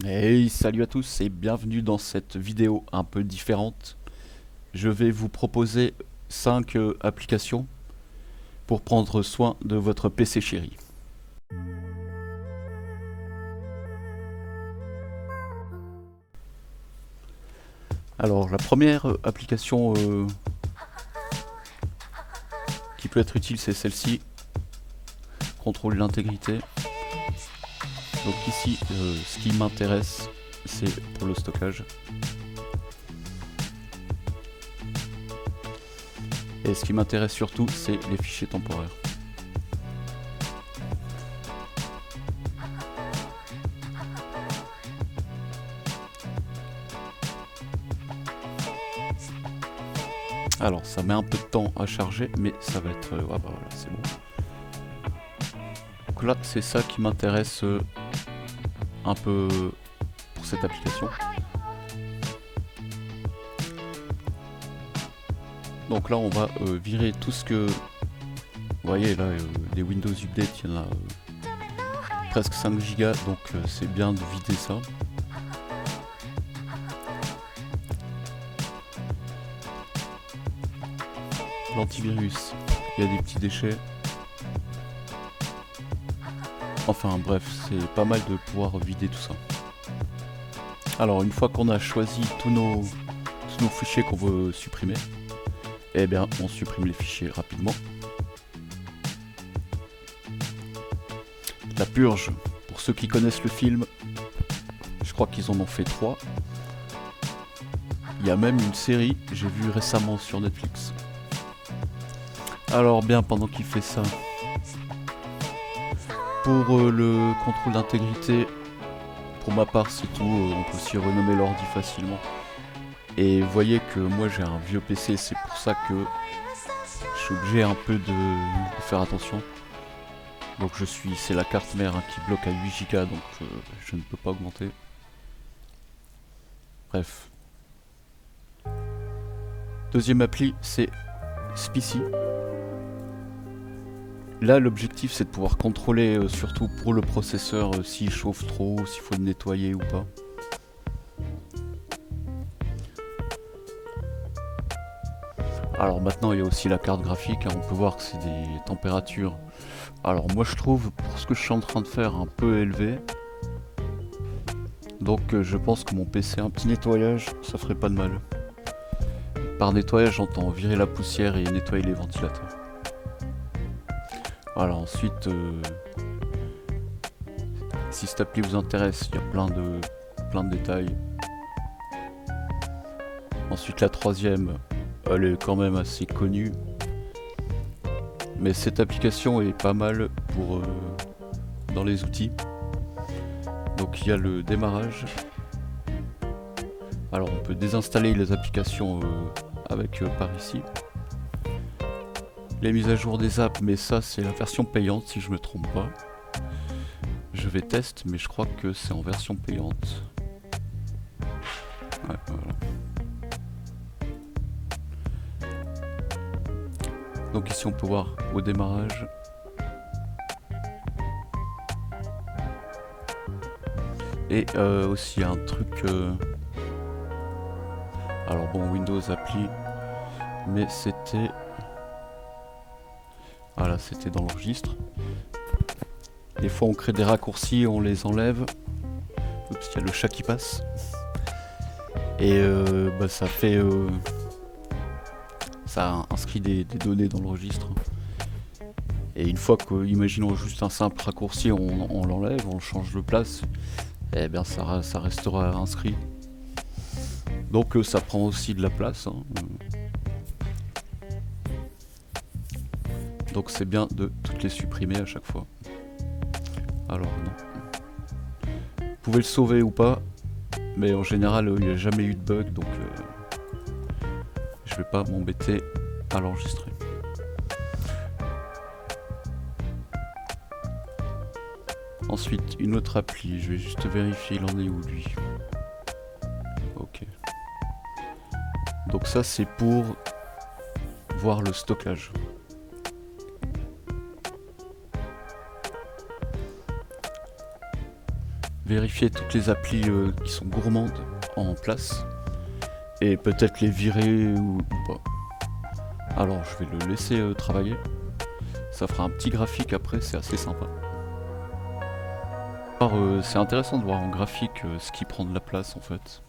Hey, salut à tous et bienvenue dans cette vidéo un peu différente. Je vais vous proposer 5 applications pour prendre soin de votre PC chéri. Alors la première application qui peut être utile, c'est celle-ci. Contrôle l'intégrité. Donc ici, ce qui m'intéresse, c'est pour le stockage. Et ce qui m'intéresse surtout, c'est les fichiers temporaires. Alors ça met un peu de temps à charger, mais ça va être... ah bah voilà, c'est bon. Donc là, c'est ça qui m'intéresse un peu pour cette application. Donc là, on va virer tout ce que... Vous voyez là, des Windows Update, il y en a presque 5 Go, donc c'est bien de vider ça. L'antivirus, il y a des petits déchets. Enfin bref, c'est pas mal de pouvoir vider tout ça. Alors une fois qu'on a choisi tous nos fichiers qu'on veut supprimer, eh bien on supprime les fichiers rapidement. La purge, pour ceux qui connaissent le film, je crois qu'ils en ont fait 3. Il y a même une série, j'ai vu récemment sur Netflix. Alors bien, pendant qu'il fait ça, pour le contrôle d'intégrité, pour ma part c'est tout, on peut aussi renommer l'ordi facilement. Et vous voyez que moi j'ai un vieux PC, c'est pour ça que je suis obligé un peu de faire attention. Donc c'est la carte mère qui bloque à 8 Go, donc je ne peux pas augmenter. Bref. Deuxième appli, c'est Spicy. Là, l'objectif, c'est de pouvoir contrôler, surtout pour le processeur, s'il chauffe trop, s'il faut le nettoyer ou pas. Alors maintenant, il y a aussi la carte graphique, hein, on peut voir que c'est des températures. Alors moi, je trouve, pour ce que je suis en train de faire, un peu élevé. Donc je pense que mon PC, un petit nettoyage, ça ferait pas de mal. Par nettoyage, j'entends virer la poussière et nettoyer les ventilateurs. Voilà, ensuite, si cette appli vous intéresse, il y a plein de détails. Ensuite, la troisième, elle est quand même assez connue. Mais cette application est pas mal pour dans les outils. Donc il y a le démarrage. Alors on peut désinstaller les applications avec par ici. Les mises à jour des apps, mais ça c'est la version payante si je me trompe pas. Je vais tester, mais je crois que c'est en version payante. Ouais, voilà. Donc ici on peut voir au démarrage. Et aussi un truc... Alors bon, Windows appli, mais c'était... Voilà, c'était dans le registre. Des fois on crée des raccourcis, on les enlève. Oups, il y a le chat qui passe. Et bah, ça fait... ça inscrit des données dans le registre. Et une fois que, imaginons juste un simple raccourci, on l'enlève, on le change de place, et bien ça restera inscrit. Donc ça prend aussi de la place. Hein. Donc c'est bien de toutes les supprimer à chaque fois. Alors non. Vous pouvez le sauver ou pas, mais en général il n'y a jamais eu de bug, donc je vais pas m'embêter à l'enregistrer. Ensuite, une autre appli, je vais juste vérifier il en est où lui. Ok. Donc ça c'est pour voir le stockage. vérifier toutes les applis qui sont gourmandes en place et peut-être les virer ou pas. Alors je vais le laisser travailler. Ça fera un petit graphique après, c'est assez sympa. Alors c'est intéressant de voir en graphique ce qui prend de la place en fait.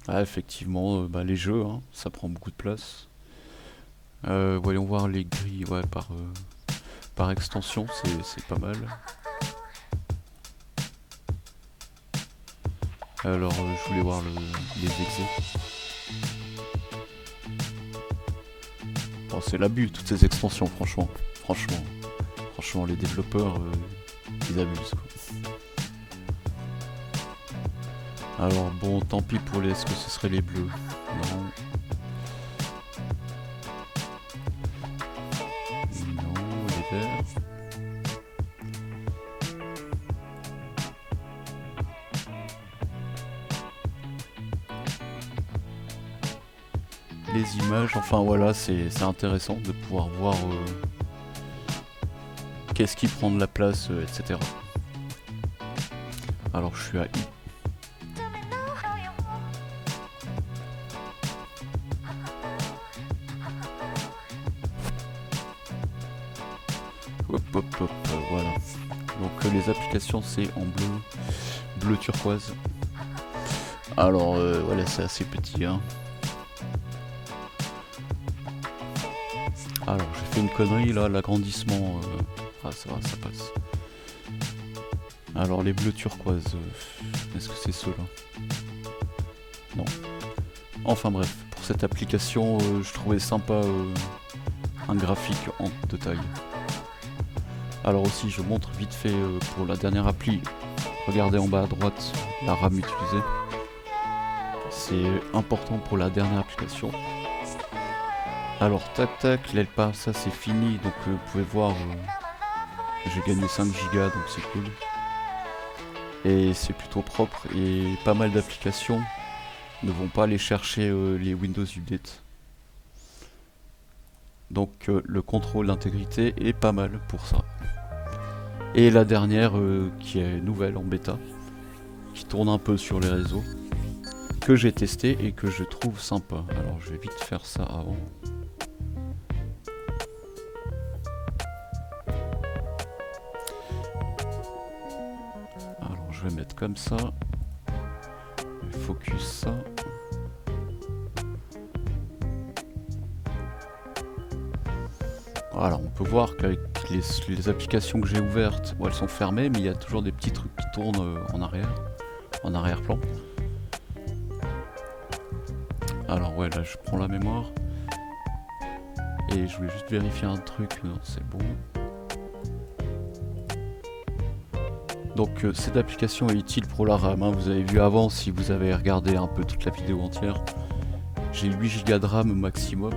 Ah, effectivement, les jeux, hein, ça prend beaucoup de place. Voyons voir les grilles, ouais, par extension, c'est pas mal. Alors, je voulais voir les exés. Bon, c'est l'abus, toutes ces extensions, franchement. Franchement, les développeurs, ils abusent, quoi. Alors bon, tant pis pour les... Est-ce que ce serait les bleus? Non. Non, les verts. Les images, enfin voilà, c'est intéressant de pouvoir voir qu'est-ce qui prend de la place, etc. Alors je suis à I. Hop, voilà. Donc les applications c'est en bleu turquoise. Alors voilà, c'est assez petit, hein. Alors j'ai fait une connerie là, l'agrandissement. Ah ça va, ça passe. Alors les bleus turquoises, est-ce que c'est ceux-là? Non. Enfin bref, pour cette application, je trouvais sympa un graphique en de taille. Alors aussi, je montre vite fait pour la dernière appli. Regardez en bas à droite la RAM utilisée. C'est important pour la dernière application. Alors tac, l'ELPA, ça c'est fini. Donc vous pouvez voir, j'ai gagné 5 Go, donc c'est cool. Et c'est plutôt propre et pas mal d'applications ne vont pas aller chercher les Windows Update. Donc le contrôle d'intégrité est pas mal pour ça. Et la dernière qui est nouvelle en bêta, qui tourne un peu sur les réseaux, que j'ai testé et que je trouve sympa. Alors je vais vite faire ça avant. Alors je vais mettre comme ça. Focus ça. Voilà, on peut voir qu'avec les applications que j'ai ouvertes, elles sont fermées, mais il y a toujours des petits trucs qui tournent en arrière-plan. Alors ouais, là je prends la mémoire. Et je voulais juste vérifier un truc, non c'est bon. Donc cette application est utile pour la RAM, hein. Vous avez vu avant, si vous avez regardé un peu toute la vidéo entière, j'ai 8 Go de RAM maximum.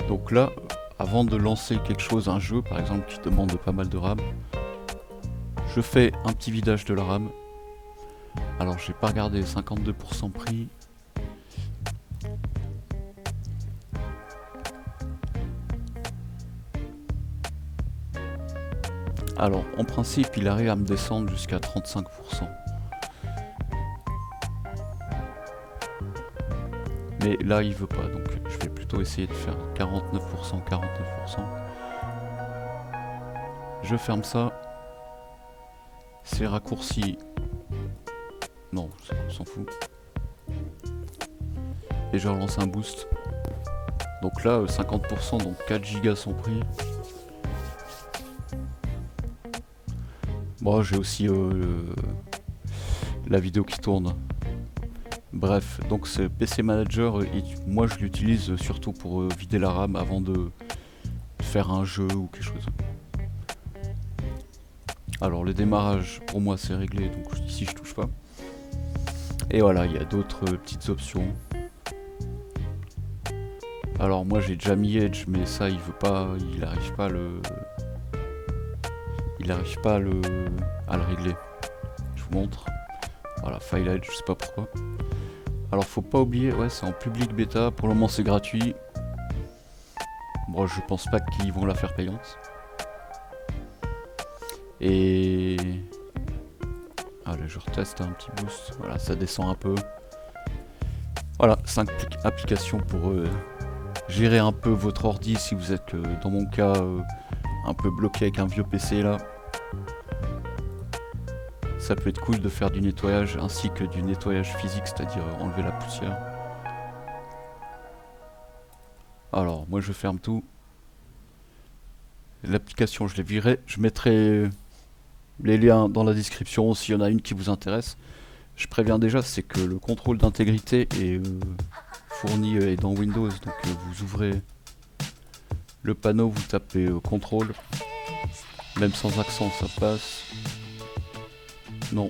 Donc là, avant de lancer quelque chose, un jeu par exemple qui demande pas mal de RAM, je fais un petit vidage de la RAM. Alors j'ai pas regardé, 52% pris. Alors en principe il arrive à me descendre jusqu'à 35%. Mais là il veut pas, donc je vais plutôt essayer de faire 49%. Je ferme ça. C'est raccourci. Non, on s'en fout. Et je relance un boost. Donc là 50%, donc 4 Go sont pris. Bon, j'ai aussi la vidéo qui tourne. Bref, donc ce PC Manager, moi je l'utilise surtout pour vider la RAM avant de faire un jeu ou quelque chose. Alors le démarrage, pour moi c'est réglé, donc ici je touche pas. Et voilà, il y a d'autres petites options. Alors moi j'ai déjà mis Edge, mais ça il veut pas, il arrive pas à le régler. Je vous montre. Voilà, File Edge, je sais pas pourquoi. Alors faut pas oublier, ouais c'est en public bêta, pour le moment c'est gratuit. Bon je pense pas qu'ils vont la faire payante. Et... Allez, je reteste un petit boost. Voilà, ça descend un peu. Voilà, 5 applications pour gérer un peu votre ordi si vous êtes, dans mon cas, un peu bloqué avec un vieux PC là. Ça peut être cool de faire du nettoyage ainsi que du nettoyage physique, c'est-à-dire enlever la poussière. Alors, moi je ferme tout. L'application, je les virerai. Je mettrai les liens dans la description s'il y en a une qui vous intéresse. Je préviens déjà, c'est que le contrôle d'intégrité est fourni dans Windows. Donc vous ouvrez le panneau, vous tapez contrôle. Même sans accent, ça passe. Non.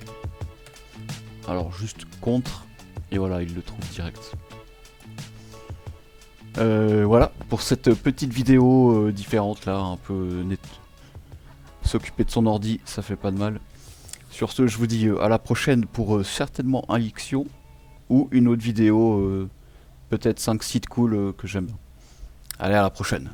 Alors juste contre. Et voilà, il le trouve direct. Voilà, pour cette petite vidéo différente là, un peu net. S'occuper de son ordi, ça fait pas de mal. Sur ce, je vous dis à la prochaine pour certainement un Ixion ou une autre vidéo, peut-être 5 sites cool que j'aime bien. Allez, à la prochaine.